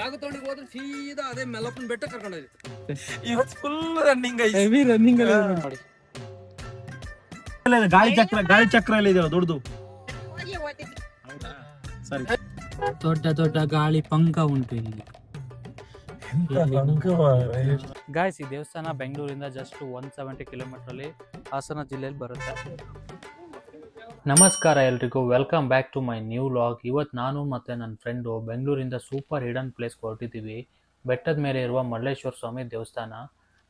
ಸಾಗತೋಳಿಗೆ ಹೋದ್ರೆ ಸೀದಾ ಅದೇ ಮೆಲ್ಲಪ್ಪನ ಬೆಟ್ಟ ಕರ್ಕೊಂಡೋಗಿ ಇವತ್ತು ಫುಲ್ ರನ್ನಿಂಗ್ ಹೆವಿ ರನ್ನಿಂಗ್ ನೋಡಿ. ಗಾಳಿ ಚಕ್ರ ಎಲ್ಲ ಇದೆಯಲ್ಲ ದೊಡ್ಡದು. ಸರಿ, ದೊಡ್ಡ ದೊಡ್ಡ ಗಾಳಿ ಪಂಕ ಉಂಟು ಇಲ್ಲಿ. ಗಾಯ್ಸ್, ಈ ದೇವಸ್ಥಾನ ಬೆಂಗಳೂರಿಂದ ಜಸ್ಟ್ 170 ಕಿಲೋಮೀಟರ್ ಅಲ್ಲಿ ಹಾಸನ ಜಿಲ್ಲೆಯಲ್ಲಿ ಬರುತ್ತೆ. ನಮಸ್ಕಾರ ಎಲ್ರಿಗೂ, welcome back to my new vlog. ಇವತ್ತು ನಾನು ಮತ್ತು ನನ್ನ ಫ್ರೆಂಡು ಬೆಂಗಳೂರಿಂದ ಸೂಪರ್ ಹಿಡನ್ ಪ್ಲೇಸ್ ಹೊರಟಿದ್ದೀವಿ. ಬೆಟ್ಟದ ಮೇಲೆ ಇರುವ ಮಲ್ಲೇಶ್ವರ ಸ್ವಾಮಿ ದೇವಸ್ಥಾನ.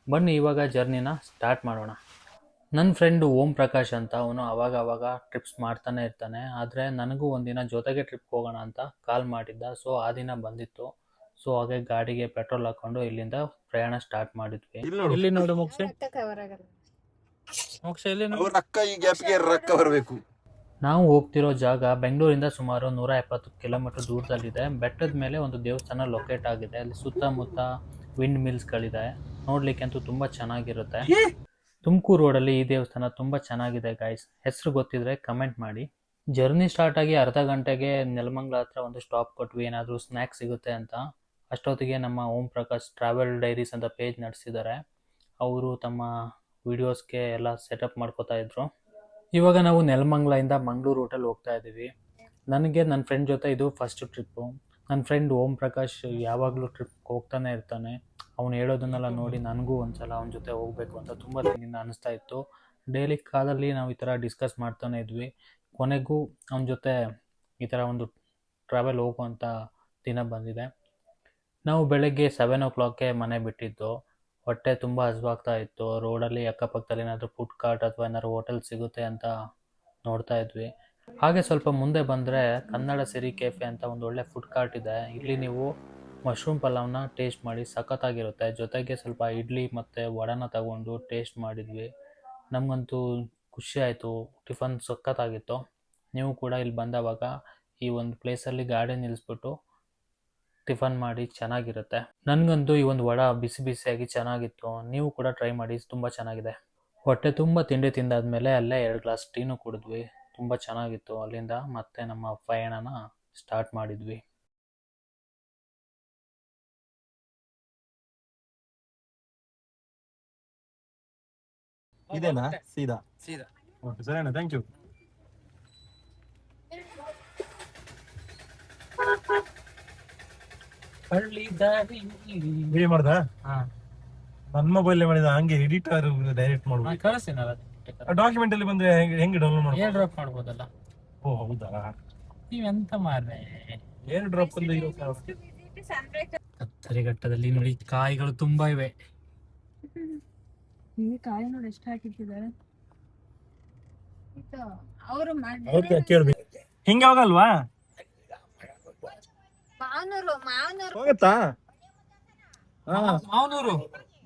ಬನ್ನಿ ಇವಾಗ ಜರ್ನಿನ ಸ್ಟಾರ್ಟ್ ಮಾಡೋಣ. ನನ್ನ ಫ್ರೆಂಡು ಓಂ ಪ್ರಕಾಶ್ ಅಂತ, ಅವನು ಅವಾಗ ಟ್ರಿಪ್ಸ್ ಮಾಡ್ತಾನೆ ಇರ್ತಾನೆ. ಆದರೆ ನನಗೂ ಒಂದಿನ ಜೊತೆಗೆ ಟ್ರಿಪ್ಗೆ ಹೋಗೋಣ ಅಂತ ಕಾಲ್ ಮಾಡಿದ್ದ. ಸೊ ಆ ದಿನ ಬಂದಿತ್ತು. ಸೊ ಹಾಗೆ ಗಾಡಿಗೆ ಪೆಟ್ರೋಲ್ ಹಾಕೊಂಡು ಇಲ್ಲಿಂದ ಪ್ರಯಾಣ ಸ್ಟಾರ್ಟ್ ಮಾಡಿದ್ವಿ. ಇಲ್ಲಿ ನೋಡು ಮೋಕ್ಷ, ಇಲ್ಲಿ ರೊಕ್ಕ ಬರಬೇಕು. ನಾವು ಹೋಗ್ತಿರೋ ಜಾಗ ಬೆಂಗಳೂರಿಂದ ಸುಮಾರು 170 ಕಿಲೋಮೀಟರ್ ದೂರದಲ್ಲಿದೆ. ಬೆಟ್ಟದ ಮೇಲೆ ಒಂದು ದೇವಸ್ಥಾನ ಲೊಕೇಟ್ ಆಗಿದೆ. ಅಲ್ಲಿ ಸುತ್ತಮುತ್ತ ವಿಂಡ್ ಮಿಲ್ಸ್ಗಳಿದೆ. ನೋಡ್ಲಿಕ್ಕೆ ಅಂತೂ ತುಂಬ ಚೆನ್ನಾಗಿರುತ್ತೆ. ತುಮಕೂರು ರೋಡಲ್ಲಿ ಈ ದೇವಸ್ಥಾನ ತುಂಬ ಚೆನ್ನಾಗಿದೆ ಗಾಯ್ಸ್. ಹೆಸರು ಗೊತ್ತಿದ್ರೆ ಕಮೆಂಟ್ ಮಾಡಿ. ಜರ್ನಿ ಸ್ಟಾರ್ಟ್ ಆಗಿ ಅರ್ಧ ಗಂಟೆಗೆ ನೆಲಮಂಗಲ ಹತ್ರ ಒಂದು ಸ್ಟಾಪ್ ಕೊಟ್ವಿ, ಏನಾದರೂ ಸ್ನ್ಯಾಕ್ಸ್ ಸಿಗುತ್ತೆ ಅಂತ. ಅಷ್ಟೊತ್ತಿಗೆ ನಮ್ಮ ಓಂ ಪ್ರಕಾಶ್ ಟ್ರಾವೆಲ್ ಡೈರೀಸ್ ಅಂತ ಪೇಜ್ ನಡೆಸಿದ್ದಾರೆ. ಅವರು ತಮ್ಮ ವಿಡಿಯೋಸ್ಗೆ ಎಲ್ಲ ಸೆಟಪ್ ಮಾಡ್ಕೋತಾ ಇದ್ರು. ಇವಾಗ ನಾವು ನೆಲಮಂಗಲದಿಂದ ಮಂಗಳೂರು ರೂಟಲ್ಲಿ ಹೋಗ್ತಾ ಇದ್ದೀವಿ. ನನಗೆ ನನ್ನ ಫ್ರೆಂಡ್ ಜೊತೆ ಇದು ಫಸ್ಟ್ ಟ್ರಿಪ್ಪು. ನನ್ನ ಫ್ರೆಂಡ್ ಓಂ ಪ್ರಕಾಶ್ ಯಾವಾಗಲೂ ಟ್ರಿಪ್ಗೆ ಹೋಗ್ತಾನೆ ಇರ್ತಾನೆ. ಅವ್ನು ಹೇಳೋದನ್ನೆಲ್ಲ ನೋಡಿ ನನಗೂ ಒಂದ್ಸಲ ಅವನ ಜೊತೆ ಹೋಗಬೇಕು ಅಂತ ತುಂಬ ದಿನದಿಂದ ಅನಿಸ್ತಾ ಇತ್ತು. ಡೈಲಿ ಕಾಲಲ್ಲಿ ನಾವು ಈ ಥರ ಡಿಸ್ಕಸ್ ಮಾಡ್ತಾನೆ ಇದ್ವಿ. ಕೊನೆಗೂ ಅವನ ಜೊತೆ ಈ ಥರ ಒಂದು ಟ್ರಾವೆಲ್ ಹೋಗುವಂಥ ದಿನ ಬಂದಿದೆ. ನಾವು ಬೆಳಗ್ಗೆ 7 o'clockಗೆ ಮನೆ ಬಿಟ್ಟಿದ್ದು. ಹೊಟ್ಟೆ ತುಂಬ ಹಸಿವಾಗ್ತಾ ಇತ್ತು. ರೋಡಲ್ಲಿ ಅಕ್ಕಪಕ್ಕದಲ್ಲಿ ಏನಾದರೂ ಫುಡ್ ಕಾರ್ಟ್ ಅಥವಾ ಏನಾದ್ರು ಹೋಟೆಲ್ ಸಿಗುತ್ತೆ ಅಂತ ನೋಡ್ತಾ ಇದ್ವಿ. ಹಾಗೆ ಸ್ವಲ್ಪ ಮುಂದೆ ಬಂದರೆ ಕನ್ನಡ ಸಿರಿ ಕೆಫೆ ಅಂತ ಒಂದು ಒಳ್ಳೆ ಫುಡ್ ಕಾರ್ಟ್ ಇದೆ. ಇಲ್ಲಿ ನೀವು ಮಶ್ರೂಮ್ ಪಲಾವ್ನ ಟೇಸ್ಟ್ ಮಾಡಿ, ಸಖತ್ತಾಗಿರುತ್ತೆ. ಜೊತೆಗೆ ಸ್ವಲ್ಪ ಇಡ್ಲಿ ಮತ್ತು ವಡನ ತಗೊಂಡು ಟೇಸ್ಟ್ ಮಾಡಿದ್ವಿ. ನಮಗಂತೂ ಖುಷಿ ಆಯಿತು. ಟಿಫನ್ ಸಖತ್ತಾಗಿತ್ತು. ನೀವು ಕೂಡ ಇಲ್ಲಿ ಬಂದವಾಗ ಈ ಒಂದು ಪ್ಲೇಸಲ್ಲಿ ಗಾಡಿ ನಿಲ್ಲಿಸ್ಬಿಟ್ಟು ಟಿಫನ್ ಮಾಡಿ, ಚೆನ್ನಾಗಿರುತ್ತೆ. ನನಗಂತೂ ಈ ಒಂದು ವಡ ಬಿಸಿ ಬಿಸಿಯಾಗಿ ಚೆನ್ನಾಗಿತ್ತು. ನೀವು ಕೂಡ ಟ್ರೈ ಮಾಡಿ, ತುಂಬ ಚೆನ್ನಾಗಿದೆ. ಹೊಟ್ಟೆ ತುಂಬ ತಿಂಡಿ ತಿಂದಾದ್ಮೇಲೆ ಅಲ್ಲೇ 2 ಗ್ಲಾಸ್ ಟೀನು ಕುಡಿದ್ವಿ. ತುಂಬ ಚೆನ್ನಾಗಿತ್ತು. ಅಲ್ಲಿಂದ ಮತ್ತೆ ನಮ್ಮ ಪಯಣನ ಸ್ಟಾರ್ಟ್ ಮಾಡಿದ್ವಿ. ಇದೇನಾ? ಸೀದಾ ಓಕೆ, ಸರಿ ಅಣ್ಣ, ಥ್ಯಾಂಕ್ ಯು. ವಿಡಿಯೋ ಮಾಡ್ದ? ನನ್ನ ಮೊಬೈಲ್ ಮಾಡಿದ, ಹಂಗೆ ಎಡಿಟರ್ ಡೈರೆಕ್ಟ್ ಮಾಡ್ಬೋದು. ಕಳಿಸ್ತೀನಲ್ಲ, ಡಾಕ್ಯುಮೆಂಟ್ ಅಲ್ಲಿ ಬಂದ್ರೆ ಹೆಂಗೆ ಡೌನ್ಲೋಡ್ ಮಾಡ್ಬೋದು? ಏರ್ ಡ್ರಾಪ್ ಮಾಡ್ಬೋದಲ್ಲ. ಓ ಹೌದಾ? ನೀವೆಂತ ಮಾರ್ರೆ, ಏರ್ ಡ್ರಾಪ್ ಅಲ್ಲಿ ಇರೋ ಕತ್ತರಿಘಟ್ಟದಲ್ಲಿ ನೋಡಿ ಕಾಯಿಗಳು ತುಂಬಾ ಇವೆ. ಕಾಯಿ ನೋಡಿ ಎಷ್ಟು ಹಾಕಿಟ್ಟಿದ್ದಾರೆ. ಕೇಳ್ಬೇಕು, ಹಿಂಗೆ ಹೋಗಲ್ವಾ? ಹೋಗತ್ತಾ?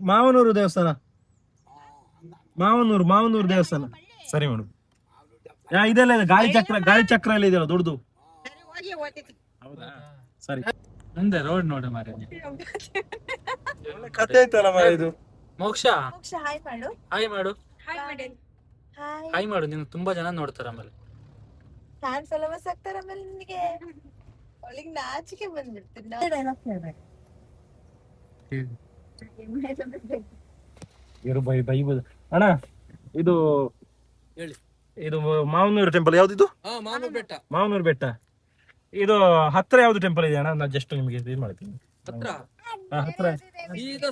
ಮಾವನೂರು ದೇವಸ್ಥಾನ, ಮಾವನೂರು ದೇವಸ್ಥಾನ. ಸರಿ ಮೇಡಮ್. ಇದೆಲ್ಲ ಇದೆ, ಗಾಳಿ ಚಕ್ರ ಎಲ್ಲ ಇದೆಯಲ್ಲ ದೊಡ್ಡದು. ಹೌದಾ? ಸರಿ. ಮುಂದೆ ರೋಡ್ ನೋಡಿ ಮಾರ. ಕತೆ ಐತಲ್ಲ ಮಾರ ಇದು. ಮೋಕ್ಷ, ಹಾಯ್ ಮಾಡು. ಹಾಯ್ ಮಾಡು. ನಿನ್ ತುಂಬಾ ಜನ ನೋಡ್ತಾರ. ಆಮೇಲೆ ಫ್ಯಾನ್ಸ್ ಎಲ್ಲ ಬಸ್ ಆಗ್ತಾರ. ಆಮೇಲೆ ನಿನಗೆ ಅವಳಿಗೆ ನಾಚಿಕೆ ಬಂದ್ಬಿಡ್ತೀನಿ. ಅಣ್ಣ, ಇದು ಹೇಳಿ. ಇದು ಮಾವನೂರು ಟೆಂಪಲ್ ಯಾವ್ದಿದು? ಮಾವನೂರು ಬೆಟ್ಟ. ಇದು ಹತ್ರ ಯಾವ್ದು ಟೆಂಪಲ್ ಇದೆ ಅಣ್ಣ? ನಾನು ಜಸ್ಟ್ ನಿಮಗೆ ಇದು ಮಾಡ್ತೀನಿ. ಹತ್ರ ಸೀದಾ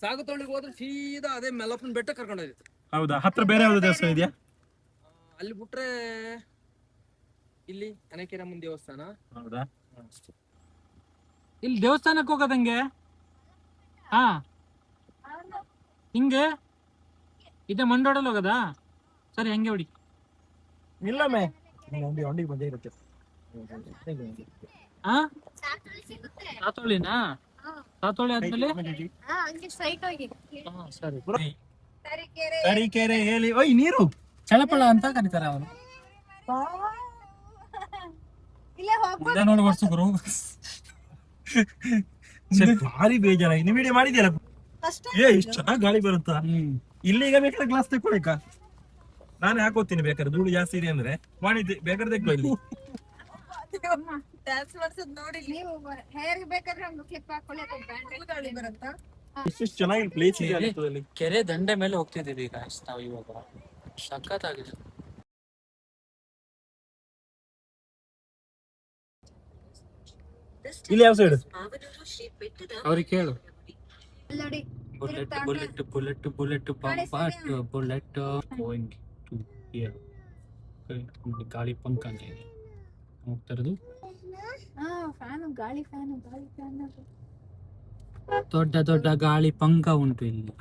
ಸಾಗತೋಳಿಗೆ ಹೋದ್ರೆ ಸೀದಾ ಅದೇ ಮೆಲ್ಲಪ್ಪನ ಬೆಟ್ಟ ಕರ್ಕೊಂಡೋಗಿ. ಹೌದಾ? ಹತ್ರ ಬೇರೆ ಯಾವ್ದು ದೇವಸ್ಥಾನ ಇದೆಯಾ? ಅಲ್ಲಿ ಬಿಟ್ರೆ ಇಲ್ಲಿ ಕನಕೇರಮ್ಮನ ದೇವಸ್ಥಾನ. ಹೌದಾ? ಇಲ್ಲಿ ದೇವಸ್ಥಾನಕ್ಕೆ ಹೋಗೋದಂಗೆ. ಹಾ, ಹಿಂಗೆ ಇದೆ. ಮಂಡೋಡಲ್ಲಿ ಹೋಗೋದಾ? ಸರಿ, ಹಂಗೆ ಹೊಡಿ. ಇಲ್ಲಮ್ಮೆ ಒಂದಿಗೆ ಬಂದೇ ಇರುತ್ತೆ. ಸಾತೋಳಿನಾ? ಸಾತೋಳಿ ಆದ್ಮೇಲೆ ಸರಿ. ತರೀಕೆರೆ ಹೇಳಿ. ಓಯ್, ನೀರು ಚಳಪಳ ಅಂತ ಕರೀತಾರ ಅವರು. ನೋಡಿ ವರ್ಷಗುರು ಭಾರಿ ಬೇಜಾರಾಗಿ. ನೀವು ವಿಡಿಯೋ ಮಾಡಿದ್ಯಲ್ಲ, ಇಷ್ಟು ಚೆನ್ನಾಗಿ ಗಾಳಿ ಬರುತ್ತಾ? ಇಲ್ಲಿ ಈಗ ಬೇಕಾದ್ರೆ ಗ್ಲಾಸ್ ತೆಕ್ಕೊಳಿಕ, ನಾನೇ ಹಾಕೋತೀನಿ ಬೇಕಾದ್ರೆ. ಧೂಳು ಜಾಸ್ತಿ ಇದೆ ಅಂದ್ರೆ ಮಾಡಿದ್ದೆ, ಬೇಕಾದ್ರೆ ತೆಕ್ಕೋ ಇಲ್ಲಿ. ಡ್ಯಾನ್ಸ್ ಮಾಡ್ಸೋದ್ ನೋಡಿ. ನೀವು ಹೇರ್ ಬೇಕಾದ್ರೆ ಒಂದು ಕ್ಲಿಪ್ ಹಾಕೊಳ್ಳಿ ಅಥವಾ ಬ್ಯಾಂಡ್ ಗಾಳಿ ಬರುತ್ತಾ? ಎಷ್ಟು ಚೆನ್ನಾಗಿ ಪ್ಲೇಸ್ ಇದೆ ಅಲ್ಲಿ. ಕೆರೆ ದಂಡೆ ಮೇಲೆ ಹೋಗ್ತಿದೀವಿ ಈಗ ನಾವು ಇವಾಗ. ಸಖತ್ತಾಗಿದೆ. ಇಲ್ಲಿ ಯಾವ ಸೈಡ್? ಅವ್ರಿಗೆ ಕೇಳು. ನೋಡಿ bullet bullet bullet bullet pot bullet going to here. ಗಾಳಿ ಪಂಕ್ ಅಂತ ಇದೆ ಹೋಗ್ತಾ ಇರೋದು. ಗಾಳಿ ಫ್ಯಾನ್ ದೊಡ್ಡ ದೊಡ್ಡ ಗಾಳಿ ಪಂಕ ಉಂಟು ಇಲ್ಲಿ.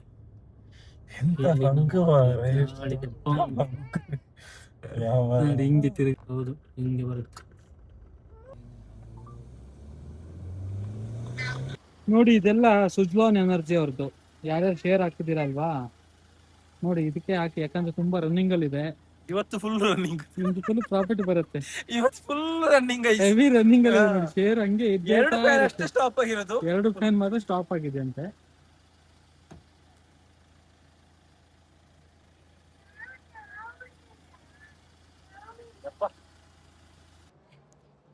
ಹಿಂಗೆ ತಿರುಗಿ ಹೌದು ಹಿಂಗೆ ಬರುತ್ತೆ ನೋಡಿ. ಇದೆಲ್ಲ ಸುಜ್ಲಾನ್ ಎನರ್ಜಿ ಅವ್ರದ್ದು. ಯಾರ್ಯಾರು ಶೇರ್ ಹಾಕಿದಿರಲ್ವಾ ನೋಡಿ ಇದಕ್ಕೆ ಹಾಕಿ, ಯಾಕಂದ್ರೆ ತುಂಬಾ ರನ್ನಿಂಗ್ ಅಲ್ಲಿ ಇದೆ. ಇವತ್ತು ಫುಲ್ ರನ್ನಿಂಗ್, ನಿಮ್ಗೆ ಫುಲ್ ಪ್ರಾಫಿಟ್ ಬರುತ್ತೆ. ಇವತ್ತು ಫುಲ್ ರನ್ನಿಂಗ್, ಹೆವಿ ರನ್ನಿಂಗ್ ಅಲ್ಲಿ ನೋಡಿ. ಶೇರ್ ಹಂಗೆ ಸ್ಟಾಪ್ ಆಗಿರೋದು. 2 ಫ್ಯಾನ್ ಮಾತ್ರ ಸ್ಟಾಪ್ ಆಗಿದೆ ಅಂತೆ.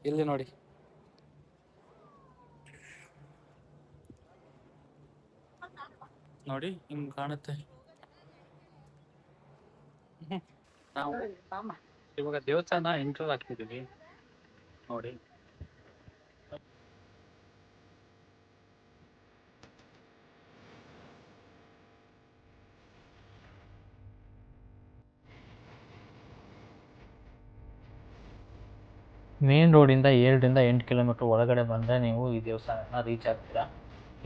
ಇಲ್ಲಿ ನೋಡಿ ನೋಡಿ ಹಿಂಗ್ ಕಾಣುತ್ತೆ. ನಾವು ಇವಾಗ ದೇವಸ್ಥಾನ ಎಂಟರ್ ಆಗ್ತಿದೀವಿ ನೋಡಿ. ಮೇನ್ ರೋಡಿಂದ 7ರಿಂದ 8 ಕಿಲೋಮೀಟರ್ ಒಳಗಡೆ ಬಂದರೆ ನೀವು ಈ ದೇವಸ್ಥಾನನ ರೀಚ್ ಆಗ್ತೀರಾ.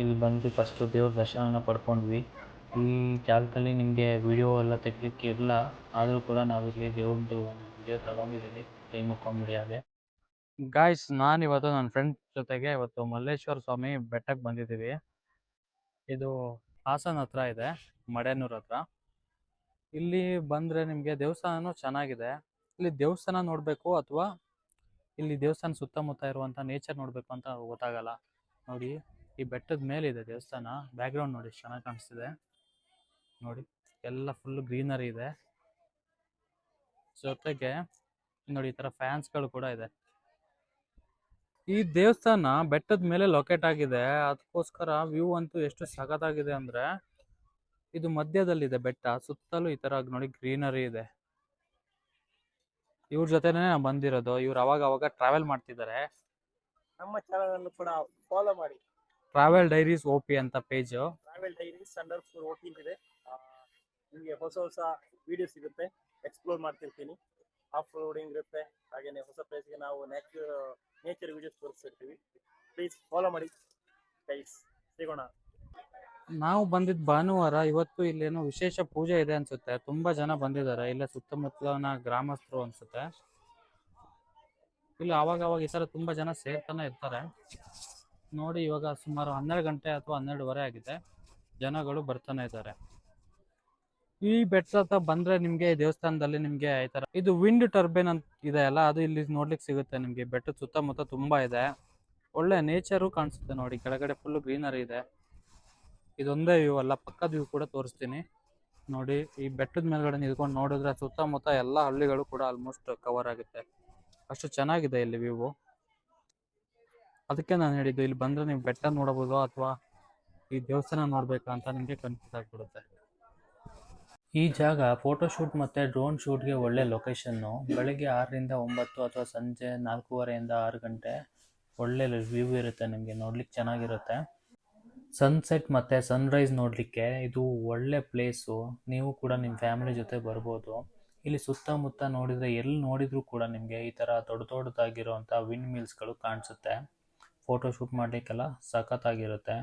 ಇಲ್ಲಿ ಬಂದು ಫಸ್ಟು ದೇವ್ರ ದರ್ಶನ ಪಡ್ಕೊಂಡ್ವಿ. ಈ ಜಾಗದಲ್ಲಿ ನಿಮಗೆ ವಿಡಿಯೋ ಎಲ್ಲ ತೆಗಿಲಿಕ್ಕೆ ಇಲ್ಲ, ಆದರೂ ಕೂಡ ನಾವಿಲ್ಲಿ ದೇವ್ರದ್ದು ವಿಡಿಯೋ ತಗೊಂಡಿದ್ದೀವಿ ಕೈ ಮುಕ್ಕೊಂಬಿಡಿ. ಹಾಗೆ ಗಾಯ್ಸ್, ನಾನಿವತ್ತು ನನ್ನ ಫ್ರೆಂಡ್ ಜೊತೆಗೆ ಇವತ್ತು ಮಲ್ಲೇಶ್ವರ ಸ್ವಾಮಿ ಬೆಟ್ಟಕ್ಕೆ ಬಂದಿದ್ದೀವಿ. ಇದು ಹಾಸನ ಹತ್ರ ಇದೆ, ಮಡೆನೂರ್ ಹತ್ರ. ಇಲ್ಲಿ ಬಂದರೆ ನಿಮಗೆ ದೇವಸ್ಥಾನನೂ ಚೆನ್ನಾಗಿದೆ. ಇಲ್ಲಿ ದೇವಸ್ಥಾನ ನೋಡಬೇಕು ಅಥವಾ ಇಲ್ಲಿ ದೇವಸ್ಥಾನ ಸುತ್ತಮುತ್ತ ಇರುವಂಥ ನೇಚರ್ ನೋಡಬೇಕು ಅಂತ ಗೊತ್ತಾಗಲ್ಲ. ನೋಡಿ ಈ ಬೆಟ್ಟದ ಮೇಲಿದೆ ದೇವಸ್ಥಾನ. ಬ್ಯಾಕ್ಗ್ರೌಂಡ್ ನೋಡಿ ಎಷ್ಟು ಚೆನ್ನಾಗಿ ಕಾಣಿಸ್ತಿದೆ ನೋಡಿ. ಎಲ್ಲ ಫುಲ್ ಗ್ರೀನರಿ ಇದೆ. ಜೊತೆಗೆ ನೋಡಿ ಈ ಥರ ಫ್ಯಾನ್ಸ್ಗಳು ಕೂಡ ಇದೆ. ಈ ದೇವಸ್ಥಾನ ಬೆಟ್ಟದ ಮೇಲೆ ಲೊಕೇಟ್ ಆಗಿದೆ, ಅದಕ್ಕೋಸ್ಕರ ವ್ಯೂ ಅಂತೂ ಎಷ್ಟು ಸಖತ್ತಾಗಿದೆ ಅಂದರೆ, ಇದು ಮಧ್ಯದಲ್ಲಿದೆ ಬೆಟ್ಟ, ಸುತ್ತಲೂ ಈ ಥರ ನೋಡಿ ಗ್ರೀನರಿ ಇದೆ. ಇವ್ರ ಜೊತೆನೇ ನಾನು ಬಂದಿರೋದು. ಇವ್ರು ಅವಾಗ ಟ್ರಾವೆಲ್ ಮಾಡ್ತಿದ್ದಾರೆ. ನಮ್ಮ ಚಾನಲ್ ಅನ್ನು ಕೂಡ ಫಾಲೋ ಮಾಡಿ. ಟ್ರಾವೆಲ್ ಡೈರೀಸ್ OP ಅಂತ ಪೇಜ್. ಟ್ರಾವೆಲ್ ಡೈರೀಸ್ _OP ಇದೆ. ನಿಮಗೆ ಹೊಸ ವಿಡಿಯೋ ಸಿಗುತ್ತೆ, ಎಕ್ಸ್ಪ್ಲೋರ್ ಮಾಡ್ತಿರ್ತೀನಿ. ಆಫ್ ರೋಡಿಂಗ್ ಇರುತ್ತೆ, ಹಾಗೇನೆ ಹೊಸ ಪ್ಲೇಸ್ಗೆ ನಾವು ನೇಚರ್ ವಿಡಿಯೋಸ್ ತೋರಿಸ್ತಿರ್ತೀವಿ. ಪ್ಲೀಸ್ ಫಾಲೋ ಮಾಡಿ ಗೈಸ್. ಸಿಗೋಣ. ನಾವು ಬಂದಿದ್ದು ಭಾನುವಾರ. ಇವತ್ತು ಇಲ್ಲೇನೋ ವಿಶೇಷ ಪೂಜೆ ಇದೆ ಅನ್ಸುತ್ತೆ. ತುಂಬಾ ಜನ ಬಂದಿದ್ದಾರೆ. ಇಲ್ಲ ಸುತ್ತಮುತ್ತಲಿನ ಗ್ರಾಮಸ್ಥರು ಅನ್ಸುತ್ತೆ. ಇಲ್ಲಿ ಅವಾಗ ಈ ಥರ ತುಂಬಾ ಜನ ಸೇರ್ತಾನೆ ಇರ್ತಾರೆ ನೋಡಿ. ಇವಾಗ ಸುಮಾರು 12 ಗಂಟೆ ಅಥವಾ 12:30 ಆಗಿದೆ. ಜನಗಳು ಬರ್ತಾನೆ ಇದ್ದಾರೆ. ಈ ಬೆಟ್ಟ ಹತ್ರ ಬಂದ್ರೆ ನಿಮ್ಗೆ ದೇವಸ್ಥಾನದಲ್ಲಿ ನಿಮ್ಗೆ ಈ ತರ ಇದು ವಿಂಡ್ ಟರ್ಬೈನ್ ಅಂತ ಇದೆ ಅಲ್ಲ, ಅದು ಇಲ್ಲಿ ನೋಡ್ಲಿಕ್ಕೆ ಸಿಗುತ್ತೆ ನಿಮ್ಗೆ. ಬೆಟ್ಟದ ಸುತ್ತಮುತ್ತ ತುಂಬಾ ಇದೆ, ಒಳ್ಳೆ ನೇಚರು ಕಾಣಿಸುತ್ತೆ ನೋಡಿ. ಕೆಳಗಡೆ ಫುಲ್ ಗ್ರೀನರಿ ಇದೆ. ಇದೊಂದೇ ವ್ಯೂ ಅಲ್ಲ, ಪಕ್ಕದ ವ್ಯೂ ಕೂಡ ತೋರಿಸ್ತೀನಿ ನೋಡಿ. ಈ ಬೆಟ್ಟದ ಮೇಲ್ಗಡೆ ನಿಂತ್ಕೊಂಡು ನೋಡಿದ್ರೆ ಸುತ್ತಮುತ್ತ ಎಲ್ಲ ಹಳ್ಳಿಗಳು ಕೂಡ ಆಲ್ಮೋಸ್ಟ್ ಕವರ್ ಆಗುತ್ತೆ. ಅಷ್ಟು ಚೆನ್ನಾಗಿದೆ ಇಲ್ಲಿ ವ್ಯೂ. ಅದಕ್ಕೆ ನಾನು ಹೇಳಿದ್ದು, ಇಲ್ಲಿ ಬಂದ್ರೆ ನೀವು ಬೆಟ್ಟ ನೋಡಬಹುದು ಅಥವಾ ಈ ದೇವಸ್ಥಾನ ನೋಡ್ಬೇಕಾ ಅಂತ ನಿಮಗೆ ಕನ್ಫ್ಯೂಸ್ ಆಗಿಬಿಡುತ್ತೆ. ಈ ಜಾಗ ಫೋಟೋಶೂಟ್ ಮತ್ತು ಡ್ರೋನ್ ಶೂಟ್ಗೆ ಒಳ್ಳೆ ಲೊಕೇಶನ್ನು. ಬೆಳಗ್ಗೆ 6ರಿಂದ 9 ಅಥವಾ ಸಂಜೆ 4:30ಯಿಂದ 6 ಗಂಟೆ ಒಳ್ಳೆ ವ್ಯೂ ಇರುತ್ತೆ ನಿಮಗೆ, ನೋಡ್ಲಿಕ್ಕೆ ಚೆನ್ನಾಗಿರುತ್ತೆ. ಸನ್ಸೆಟ್ ಮತ್ತು ಸನ್ರೈಸ್ ನೋಡಲಿಕ್ಕೆ ಇದು ಒಳ್ಳೆ ಪ್ಲೇಸು. ನೀವು ಕೂಡ ನಿಮ್ಮ ಫ್ಯಾಮಿಲಿ ಜೊತೆ ಬರ್ಬೋದು. ಇಲ್ಲಿ ಸುತ್ತಮುತ್ತ ನೋಡಿದರೆ ಎಲ್ಲಿ ನೋಡಿದರೂ ಕೂಡ ನಿಮಗೆ ಈ ಥರ ದೊಡ್ಡದಾಗಿರೋಂಥ ವಿಂಡ್ ಮಿಲ್ಸ್ಗಳು ಕಾಣಿಸುತ್ತೆ. ಫೋಟೋಶೂಟ್ ಮಾಡಲಿಕ್ಕೆಲ್ಲ ಸಖತ್ತಾಗಿರುತ್ತೆ.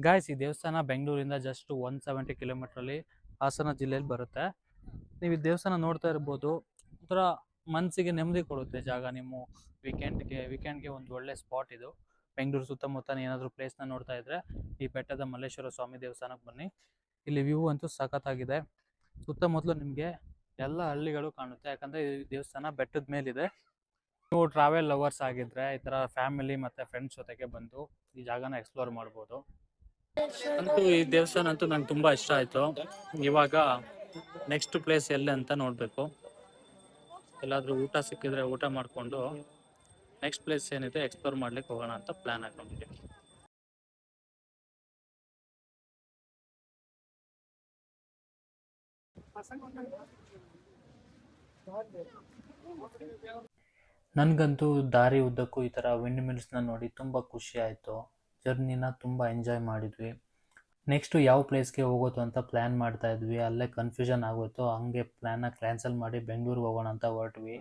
ಗಾಯ್ಸ್, ಈ ದೇವಸ್ಥಾನ ಬೆಂಗಳೂರಿಂದ ಜಸ್ಟ್ 170 ಕಿಲೋಮೀಟ್ರಲ್ಲಿ ಹಾಸನ ಜಿಲ್ಲೆಯಲ್ಲಿ ಬರುತ್ತೆ. ನೀವು ಈ ದೇವಸ್ಥಾನ ನೋಡ್ತಾ ಇರ್ಬೋದು. ಒಂಥರ ಮನಸ್ಸಿಗೆ ನೆಮ್ಮದಿ ಕೊಡುತ್ತೆ ಜಾಗ. ನಿಮ್ಮ ವೀಕೆಂಡ್ಗೆ ಒಂದು ಒಳ್ಳೆ ಸ್ಪಾಟ್ ಇದು. ಬೆಂಗಳೂರು ಸುತ್ತಮುತ್ತ ಏನಾದರೂ ಪ್ಲೇಸ್ನ ನೋಡ್ತಾ ಇದ್ರೆ ಈ ಬೆಟ್ಟದ ಮಲ್ಲೇಶ್ವರ ಸ್ವಾಮಿ ದೇವಸ್ಥಾನಕ್ಕೆ ಬನ್ನಿ. ಇಲ್ಲಿ ವ್ಯೂ ಅಂತೂ ಸಖತ್ತಾಗಿದೆ. ಸುತ್ತಮುತ್ತಲು ನಿಮಗೆ ಎಲ್ಲ ಹಳ್ಳಿಗಳು ಕಾಣುತ್ತೆ, ಯಾಕಂದರೆ ಈ ದೇವಸ್ಥಾನ ಬೆಟ್ಟದ ಮೇಲಿದೆ. ನೀವು ಟ್ರಾವೆಲ್ ಲವರ್ಸ್ ಆಗಿದ್ದರೆ ಈ ಥರ ಫ್ಯಾಮಿಲಿ ಮತ್ತು ಫ್ರೆಂಡ್ಸ್ ಜೊತೆಗೆ ಬಂದು ಈ ಜಾಗನ ಎಕ್ಸ್ಪ್ಲೋರ್ ಮಾಡ್ಬೋದು. ಅಂತೂ ಈ ದೇವಸ್ಥಾನ ಅಂತೂ ನಂಗೆ ತುಂಬ ಇಷ್ಟ ಆಯಿತು. ಇವಾಗ ನೆಕ್ಸ್ಟ್ ಪ್ಲೇಸ್ ಎಲ್ಲಿ ಅಂತ ನೋಡಬೇಕು. ಎಲ್ಲಾದರೂ ಊಟ ಸಿಕ್ಕಿದ್ರೆ ಊಟ ಮಾಡಿಕೊಂಡು ನೆಕ್ಸ್ಟ್ ಪ್ಲೇಸ್ ಏನಿದೆ ಎಕ್ಸ್ಪ್ಲೋರ್ ಮಾಡ್ಲಿಕ್ಕೆ ಹೋಗೋಣ ಅಂತ ಪ್ಲ್ಯಾನ್ ಹಾಕೊಂಡಿದ್ದೀವಿ. ನನಗಂತೂ ದಾರಿ ಉದ್ದಕ್ಕೂ ಈ ಥರ ವಿಂಡ್ ಮಿಲ್ಸ್ನ ನೋಡಿ ತುಂಬ ಖುಷಿ ಆಯಿತು. ಜರ್ನಿನ ತುಂಬ ಎಂಜಾಯ್ ಮಾಡಿದ್ವಿ. ನೆಕ್ಸ್ಟು ಯಾವ ಪ್ಲೇಸ್ಗೆ ಹೋಗೋದು ಅಂತ ಪ್ಲ್ಯಾನ್ ಮಾಡ್ತಾ ಇದ್ವಿ. ಅಲ್ಲೇ ಕನ್ಫ್ಯೂಷನ್ ಆಗೋಯ್ತು. ಹಂಗೆ ಪ್ಲ್ಯಾನ್ನ ಕ್ಯಾನ್ಸಲ್ ಮಾಡಿ ಬೆಂಗಳೂರಿಗೆ ಹೋಗೋಣ ಅಂತ ಹೊರಟ್ವಿ.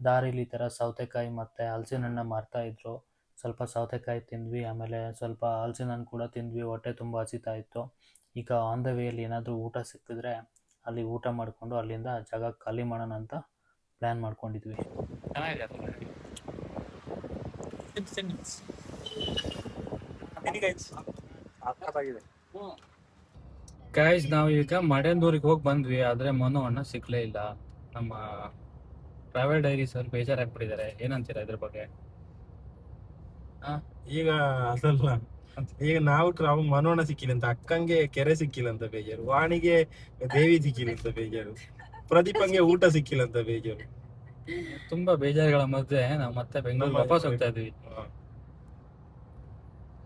ದಾರಿಲಿ ಈ ಥರ ಸೌತೆಕಾಯಿ ಮತ್ತು ಹಲಸಿನ ಹಣ್ಣು ಮಾರ್ತಾಯಿದ್ರು. ಸ್ವಲ್ಪ ಸೌತೆಕಾಯಿ ತಿಂದ್ವಿ, ಆಮೇಲೆ ಸ್ವಲ್ಪ ಹಲಸಿನ ಹಣ್ಣು ಕೂಡ ತಿಂದ್ವಿ. ಹೊಟ್ಟೆ ತುಂಬ ಹಸಿತಾ ಇತ್ತು. ಈಗ ಆನ್ ದ ವೇಯಲ್ಲಿ ಏನಾದರೂ ಊಟ ಸಿಕ್ಕಿದ್ರೆ ಅಲ್ಲಿ ಊಟ ಮಾಡಿಕೊಂಡು ಅಲ್ಲಿಂದ ಜಾಗ ಖಾಲಿ ಮಾಡೋಣ ಅಂತ ಪ್ಲ್ಯಾನ್ ಮಾಡ್ಕೊಂಡಿದ್ವಿ. ಗೈಸ್, ನಾವು ಈಗ ಮಡೇಂದೂರಿಗೆ ಹೋಗಿ ಬಂದ್ವಿ. ಆದರೆ ಮನು ಅಣ್ಣ ಸಿಕ್ಕಲೇ ಇಲ್ಲ. ನಮ್ಮ ಟ್ರಾವೆಲ್ ಡೈರಿ ಸರ್ ಬೇಜಾರಾಗ್ಬಿಟ್ಟಿದ್ದಾರೆ. ಏನಂತೀರಾ ಇದ್ರ ಬಗ್ಗೆ? ಈಗ ಅದಲ್ಲ, ಈಗ ನಾವು ಮನೋಣ ಸಿಕ್ಕಿಲ್ಲ ಅಂತ, ಅಕ್ಕಂಗೆ ಕೆರೆ ಸಿಕ್ಕಿಲ್ಲ ಅಂತ ಬೇಜಾರು, ವಾಣಿಗೆ ದೇವಿ ಸಿಕ್ಕಿಲ್ಲ ಅಂತ ಬೇಜಾರು, ಪ್ರದೀಪಂಗೆ ಊಟ ಸಿಕ್ಕಿಲ್ಲ ಅಂತ ಬೇಜಾರು. ತುಂಬಾ ಬೇಜಾರುಗಳ ಮಧ್ಯೆ ನಾವು ಮತ್ತೆ ಬೆಂಗಳೂರಿಗೆ ವಾಪಸ್ ಹೋಗ್ತಾ ಇದ್ವಿ.